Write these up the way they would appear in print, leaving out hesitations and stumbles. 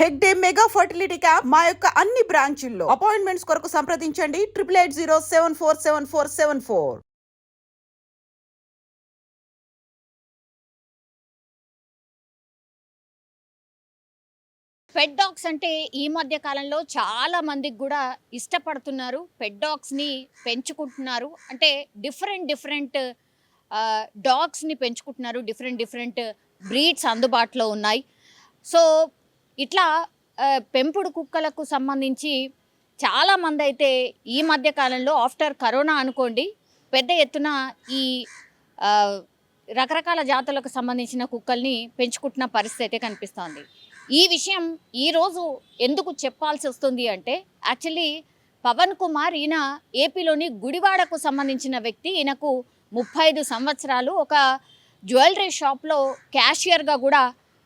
Hegde mega fertility camp మా యొక్క అన్ని బ్రాంచుల్లో. అపాయింట్మెంట్స్ కొరకు సంప్రదించండి 8880747474. పెట్ డాగ్స్ అంటే ఈ మధ్య కాలంలో చాలా మందికి కూడా ఇష్టపడుతున్నారు. పెట్ డాగ్స్‌ని పెంచుకుంటున్నారు. అంటే డిఫరెంట్ డాగ్స్‌ని పెంచుకుంటున్నారు. డిఫరెంట్ బ్రీడ్స్ అందుబాటులో ఉన్నాయి. సో, ఇట్లా పెంపుడు కుక్కలకు సంబంధించి చాలామందైతే ఈ మధ్య కాలంలో ఆఫ్టర్ కరోనా అనుకోండి, పెద్ద ఎత్తున ఈ ఆహ్, రకరకాల జాతులకు సంబంధించిన కుక్కల్ని పెంచుకుంటున్న పరిస్థితి అయితే కనిపిస్తోంది. ఈ విషయం ఈరోజు ఎందుకు చెప్పాల్సి వస్తుంది అంటే, యాక్చువల్లీ పవన్ కుమార్ ఈయన ఏపీలోని గుడివాడకు సంబంధించిన వ్యక్తి. ఈయనకు 35 సంవత్సరాలు. ఒక జ్యువెలరీ షాప్లో క్యాషియర్గా కూడా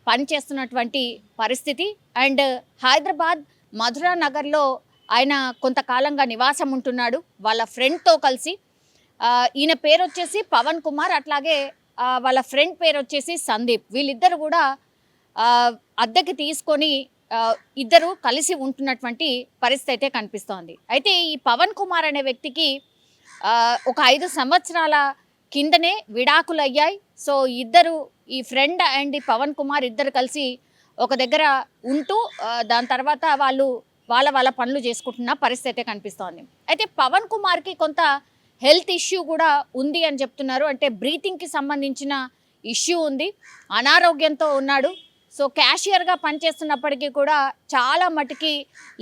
పనిచేస్తున్నటువంటి పరిస్థితి. అండ్ హైదరాబాద్ మధురా నగర్లో ఆయన కొంతకాలంగా నివాసం ఉంటున్నాడు వాళ్ళ ఫ్రెండ్తో కలిసి. ఈయన పేరు వచ్చేసి పవన్ కుమార్, అట్లాగే వాళ్ళ ఫ్రెండ్ పేరు వచ్చేసి సందీప్. వీళ్ళిద్దరు కూడా అద్దెకి తీసుకొని ఇద్దరు కలిసి ఉంటున్నటువంటి పరిస్థితి అయితే కనిపిస్తోంది. అయితే ఈ పవన్ కుమార్ అనే వ్యక్తికి ఒక 5 సంవత్సరాల కిందనే విడాకులు అయ్యాయి. సో ఇద్దరు, ఈ ఫ్రెండ్ అండ్ ఈ పవన్ కుమార్ ఇద్దరు కలిసి ఒక దగ్గర ఉంటూ దాని తర్వాత వాళ్ళ పనులు చేసుకుంటున్న పరిస్థితి అయితే కనిపిస్తోంది. అయితే పవన్ కుమార్కి కొంత హెల్త్ ఇష్యూ కూడా ఉంది అని చెప్తున్నారు. అంటే బ్రీతింగ్కి సంబంధించిన ఇష్యూ ఉంది, అనారోగ్యంతో ఉన్నాడు. సో క్యాషియర్గా పనిచేస్తున్నప్పటికీ కూడా చాలా మటుకి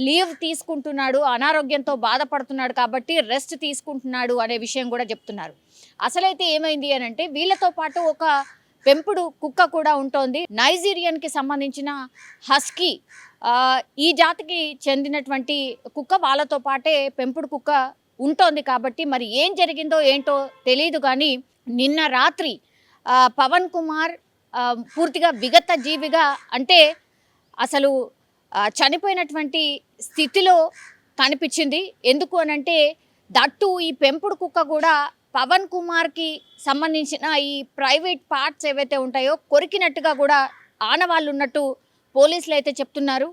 లీవ్ తీసుకుంటున్నాడు, అనారోగ్యంతో బాధపడుతున్నాడు కాబట్టి రెస్ట్ తీసుకుంటున్నాడు అనే విషయం కూడా చెప్తున్నారు. అసలైతే ఏమైంది అని అంటే, వీళ్ళతో పాటు ఒక పెంపుడు కుక్క కూడా ఉంటోంది. నైజీరియన్కి సంబంధించిన హస్కీ, ఈ జాతికి చెందినటువంటి కుక్క. వాళ్ళతో పాటే పెంపుడు కుక్క ఉంటోంది కాబట్టి మరి ఏం జరిగిందో ఏంటో తెలియదు. కానీ నిన్న రాత్రి పవన్ కుమార్ పూర్తిగా విగత జీవిగా, అంటే అసలు చనిపోయినటువంటి స్థితిలో కనిపించింది. ఎందుకు అనంటే, దట్టు ఈ పెంపుడు కుక్క కూడా పవన్ కుమార్కి సంబంధించిన ఈ ప్రైవేట్ పార్ట్స్ ఏవైతే ఉంటాయో కొరికినట్టుగా కూడా ఆనవాళ్ళు ఉన్నట్టు పోలీసులు అయితే చెప్తున్నారు.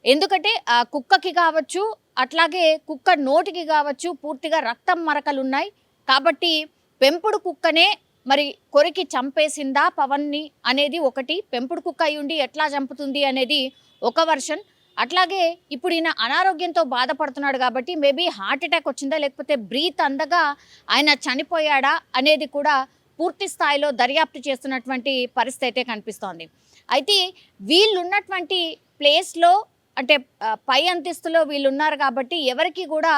ఎందుకంటే ఆ కుక్కకి కావచ్చు, అట్లాగే కుక్క నోటికి కావచ్చు పూర్తిగా రక్తం మరకలు ఉన్నాయి. కాబట్టి పెంపుడు కుక్కనే మరి కొరికి చంపేసిందా పవన్ని అనేది ఒకటి. పెంపుడు కుక్క అయి ఉండి ఎట్లా చంపుతుంది అనేది ఒక వర్షన్. అట్లాగే ఇప్పుడు ఈయన అనారోగ్యంతో బాధపడుతున్నాడు కాబట్టి మేబీ హార్ట్ అటాక్ వచ్చిందా, లేకపోతే బ్రీత్ అందగా ఆయన చనిపోయాడా అనేది కూడా పూర్తి స్థాయిలో దర్యాప్తు చేస్తున్నటువంటి పరిస్థితి అయితే కనిపిస్తోంది. అయితే వీళ్ళున్నటువంటి ప్లేస్లో, అంటే పై అంతస్తులో వీళ్ళు ఉన్నారు కాబట్టి ఎవరికి కూడా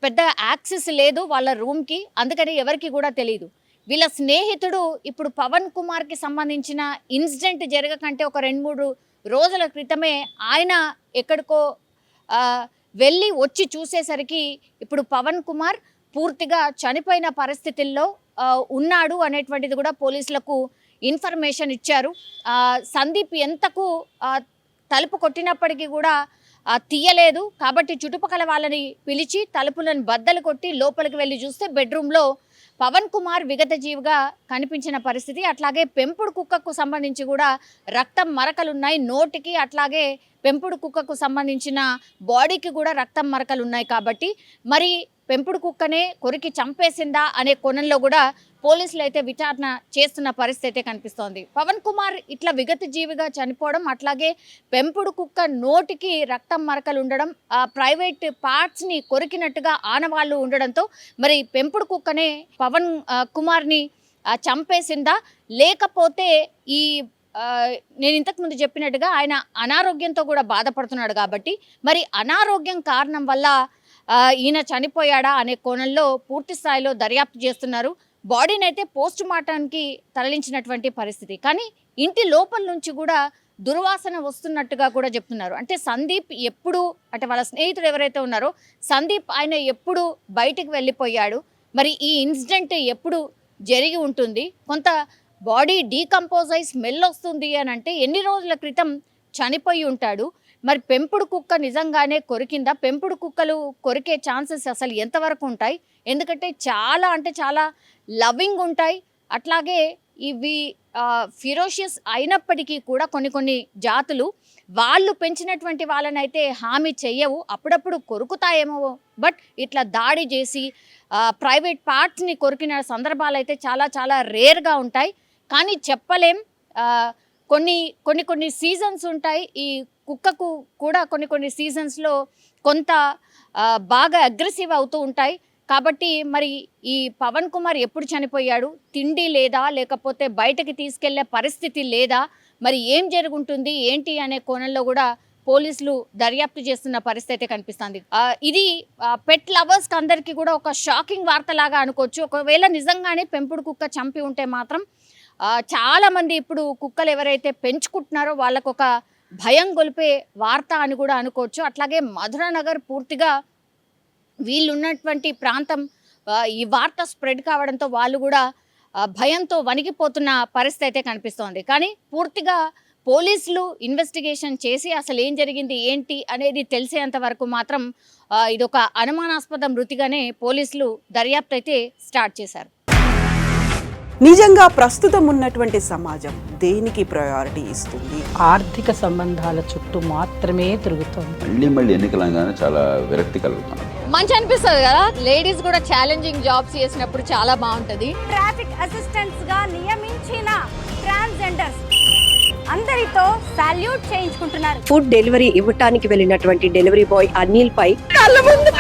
పెద్ద యాక్సెస్ లేదు వాళ్ళ రూమ్కి. అందుకని ఎవరికి కూడా తెలియదు. వీళ్ళ స్నేహితుడు ఇప్పుడు పవన్ కుమార్కి సంబంధించిన ఇన్సిడెంట్ జరగకంటే ఒక 2-3 రోజుల క్రితమే ఆయన ఎక్కడికో వెళ్ళి వచ్చి చూసేసరికి ఇప్పుడు పవన్ కుమార్ పూర్తిగా చనిపోయిన పరిస్థితుల్లో ఉన్నాడు అనేటువంటిది కూడా పోలీసులకు ఇన్ఫర్మేషన్ ఇచ్చారు. సందీప్ ఎంతకు తలుపు కొట్టినప్పటికీ కూడా తీయలేదు. కాబట్టి చుట్టుపక్కల వాళ్ళని పిలిచి తలుపులను బద్దలు కొట్టి లోపలికి వెళ్ళి చూస్తే బెడ్రూమ్లో పవన్ కుమార్ విగత జీవిగా కనిపించిన పరిస్థితి. అట్లాగే పెంపుడు కుక్కకు సంబంధించి కూడా రక్తం మరకలున్నాయి నోటికి, అట్లాగే పెంపుడు కుక్కకు సంబంధించిన బాడీకి కూడా రక్తం మరకలు ఉన్నాయి. కాబట్టి మరి పెంపుడు కుక్కనే కొరికి చంపేసిందా అనే కోణంలో కూడా పోలీసులు అయితే విచారణ చేస్తున్న పరిస్థితి అయితే కనిపిస్తోంది. పవన్ కుమార్ ఇట్లా విగత జీవిగా చనిపోవడం, అట్లాగే పెంపుడు కుక్క నోటికి రక్తం మరకలు ఉండడం, ప్రైవేట్ పార్ట్స్ని కొరికినట్టుగా ఆనవాళ్ళు ఉండడంతో మరి పెంపుడు కుక్కనే పవన్ కుమార్ని చంపేసిందా, లేకపోతే ఈ నేను ఇంతకుముందు చెప్పినట్టుగా ఆయన అనారోగ్యంతో కూడా బాధపడుతున్నాడు కాబట్టి మరి అనారోగ్యం కారణం వల్ల ఈయన చనిపోయాడా అనే కోణంలో పూర్తి స్థాయిలో దర్యాప్తు చేస్తున్నారు. బాడీని అయితే పోస్ట్ మార్టానికి తరలించినటువంటి పరిస్థితి. కానీ ఇంటి లోపల నుంచి కూడా దుర్వాసన వస్తున్నట్టుగా కూడా చెప్తున్నారు. అంటే సందీప్ ఎప్పుడు, అంటే వాళ్ళ స్నేహితుడు ఎవరైతే ఉన్నారో సందీప్, ఆయన ఎప్పుడు బయటికి వెళ్ళిపోయాడు, మరి ఈ ఇన్సిడెంట్ ఎప్పుడు జరిగి ఉంటుంది, కొంత బాడీ డీకంపోజ్ అయి స్మెల్ వస్తుంది అని అంటే ఎన్ని రోజుల క్రితం చనిపోయి ఉంటాడు. మరి పెంపుడు కుక్క నిజంగానే కొరికిందా? పెంపుడు కుక్కలు కొరికే ఛాన్సెస్ అసలు ఎంతవరకు ఉంటాయి? ఎందుకంటే చాలా, అంటే చాలా లవింగ్ ఉంటాయి. అట్లాగే ఇవి ఫిరోషియస్ అయినప్పటికీ కూడా కొన్ని జాతులు వాళ్ళు పెంచినటువంటి వాళ్ళనైతే హామీ చెయ్యవు, అప్పుడప్పుడు కొరుకుతాయేమో, బట్ ఇట్లా దాడి చేసి ప్రైవేట్ పార్ట్స్ని కొరికిన సందర్భాలు అయితే చాలా చాలా రేర్గా ఉంటాయి. కానీ చెప్పలేం, కొన్ని సీజన్స్ ఉంటాయి. ఈ కుక్కకు కూడా కొన్ని సీజన్స్లో కొంత బాగా అగ్రెసివ్ అవుతూ ఉంటాయి. కాబట్టి మరి ఈ పవన్ కుమార్ ఎప్పుడు చనిపోయాడు, తిండి లేదా, లేకపోతే బయటకి తీసుకెళ్లే పరిస్థితి లేదా, మరి ఏం జరుగుంటుంది ఏంటి అనే కోణంలో కూడా పోలీసులు దర్యాప్తు చేస్తున్న పరిస్థితి కనిపిస్తుంది. ఇది పెట్ లవర్స్ అందరికీ కూడా ఒక షాకింగ్ వార్తలాగా అనుకోవచ్చు. ఒకవేళ నిజంగానే పెంపుడు కుక్క చంపి ఉంటే మాత్రం చాలా మంది ఇప్పుడు కుక్కలు ఎవరైతే పెంచుకుంటున్నారో వాళ్ళకు ఒక భయం గొలిపే వార్త అని కూడా అనుకోవచ్చు. అట్లాగే మధురానగర్ పూర్తిగా వీళ్ళున్నటువంటి ప్రాంతం ఈ వార్త స్ప్రెడ్ కావడంతో వాళ్ళు కూడా భయంతో వణికిపోతున్న పరిస్థితి అయితే కనిపిస్తోంది. కానీ పూర్తిగా పోలీసులు ఇన్వెస్టిగేషన్ చేసి అసలు ఏం జరిగింది ఏంటి అనేది తెలిసేంత వరకు మాత్రం ఇదొక అనుమానాస్పద మృతిగానే పోలీసులు దర్యాప్తు అయితే స్టార్ట్ చేశారు. నిజంగా ప్రస్తుతం ఉన్నటువంటి సమాజం దేనికి ప్రయారిటీ ఇస్తుంది? ఆర్థిక సంబంధాల చుట్టూ మాత్రమే తిరుగుతోంది. మళ్ళీ ఎన్నికలంగానే చాలా విరక్తి కలుగుతున్నాం. మంచి అనిపిస్తుంది కదా, లేడీస్ కూడా ఛాలెంజింగ్ జాబ్స్ చేసినప్పుడు చాలా బాగుంటది. ట్రాఫిక్ అసిస్టెంట్స్ గా నియమించిన ట్రాన్స్జెండర్స్ అందరితో సాల్యూట్ చేయించుకుంటున్నారు. ఫుడ్ డెలివరీ ఇవ్వటానికి వెళ్ళినటువంటి డెలివరీ బాయ్ అనిల్ పై కళ్ళ ముందు